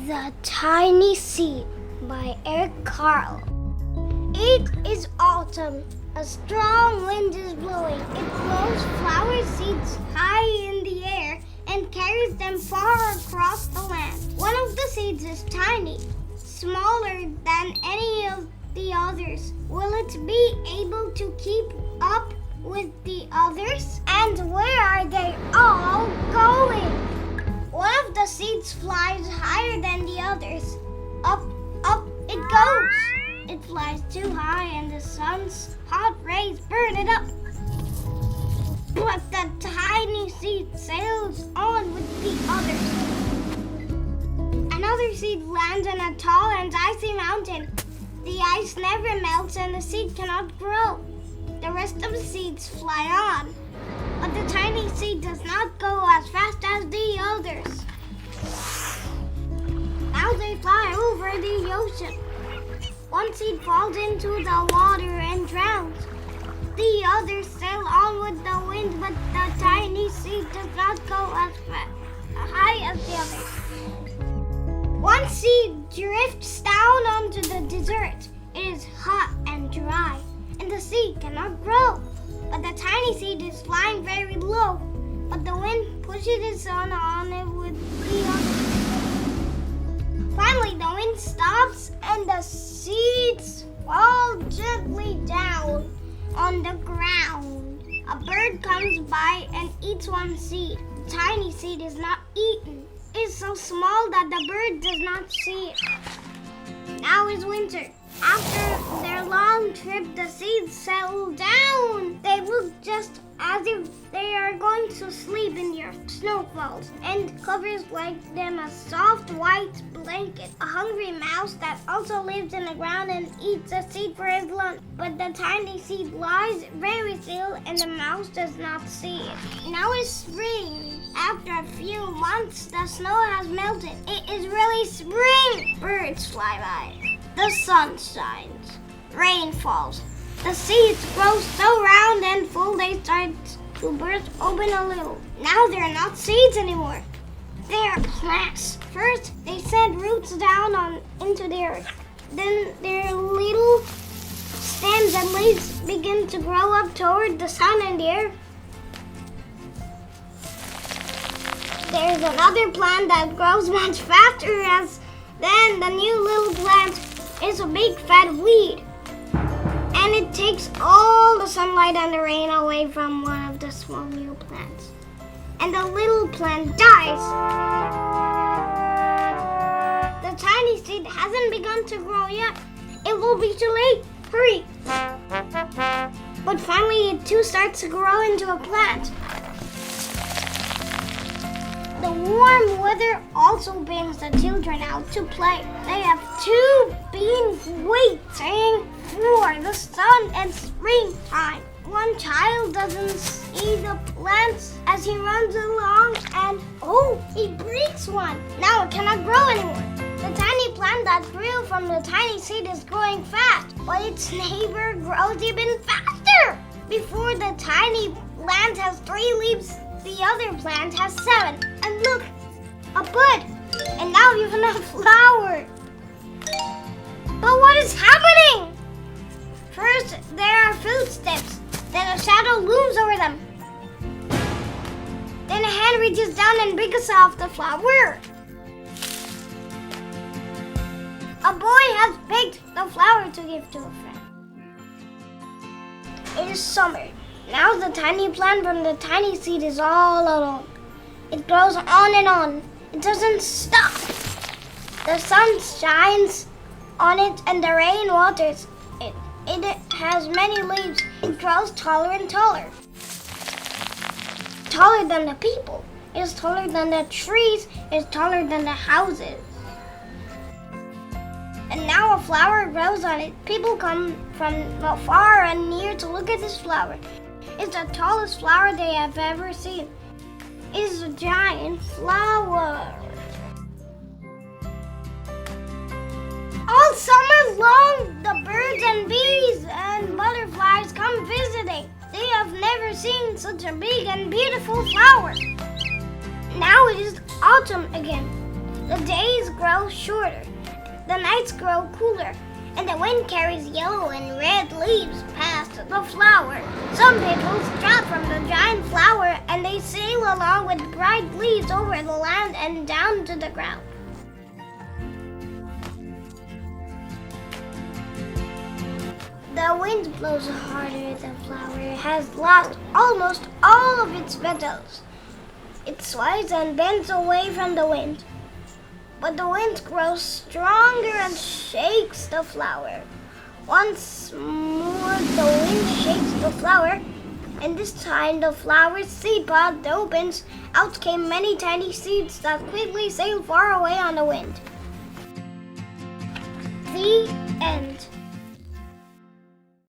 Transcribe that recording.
The Tyne Seed by Eric Carle. It is autumn. A strong wind is blowing. It blows flower seeds high in the air and carries them far across the land. One of the seeds is tiny, smaller than any of the others. Will it be able to keep up with the others? And where are they all going? One of the seeds flies higher than the others. Up, up it goes. It flies too high and the sun's hot rays burn it up. But the tiny seed sails on with the others. Another seed lands on a tall and icy mountain. The ice never melts and the seed cannot grow. The rest of the seeds fly on, but the tiny seed does not go as fast as the others. Now they fly over the ocean. One seed falls into the water and drowns. The others sail on with the wind, but the tiny seed does not go as high as the others. One seed drifts down onto the desert. It is hot and dry, and the seed cannot grow. But the tiny seed is flying very low, but the wind pushes it on it with the others. Finally, the wind stops and the seeds fall gently down on the ground. A bird comes by and eats one seed. The tiny seed is not eaten. It is so small that the bird does not see it. Now is winter. After their long trip, the seeds settle down. They look just as if they are going to sleep in their snowfalls and covers like them a soft white blanket. A hungry mouse that also lives in the ground and eats a seed for his lunch. But the tiny seed lies very still and the mouse does not see it. Now is spring. After a few months, the snow has melted. It is really spring. Birds fly by. The sun shines. Rain falls. The seeds grow so round and full they start to burst open a little. Now they're not seeds anymore. They are plants. First, they send roots down into the earth. Then their little stems and leaves begin to grow up toward the sun and the air. There's another plant that grows much faster than the new little plant. It's a big fat weed. And it takes all the sunlight and the rain away from one of the small new plants. And the little plant dies. The tiny seed hasn't begun to grow yet. It will be too late. Hurry! But finally it too starts to grow into a plant. The warm weather also brings the children out to play. They have two beans waiting for the sun and springtime. One child doesn't see the plants as he runs along and he breaks one. Now it cannot grow anymore. The tiny plant that grew from the tiny seed is growing fast, but its neighbor grows even faster. Before the tiny plant has 3 leaves, the other plant has 7. And look, a bud, and now even a flower. But what is happening? First, there are footsteps. Then a shadow looms over them. Then a hand reaches down and picks off the flower. A boy has picked the flower to give to a friend. It is summer. Now the tiny plant from the tiny seed is all alone. It grows on and on. It doesn't stop. The sun shines on it and the rain waters it. It has many leaves. It grows taller and taller. Taller than the people. It is taller than the trees. It is taller than the houses. And now a flower grows on it. People come from far and near to look at this flower. It's the tallest flower they have ever seen. It is a giant flower. All summer long, the birds and bees and butterflies come visiting. They have never seen such a big and beautiful flower. Now it is autumn again. The days grow shorter, the nights grow cooler, and the wind carries yellow and red leaves past the flower. Some petals drop from the giant flower, and they sail along with bright leaves over the land and down to the ground. The wind blows harder, the flower has lost almost all of its petals. It sways and bends away from the wind. But the wind grows stronger and shakes the flower. Once more the wind shakes the flower, and this time the flower's seed pod opens. Out came many tiny seeds that quickly sailed far away on the wind. The end.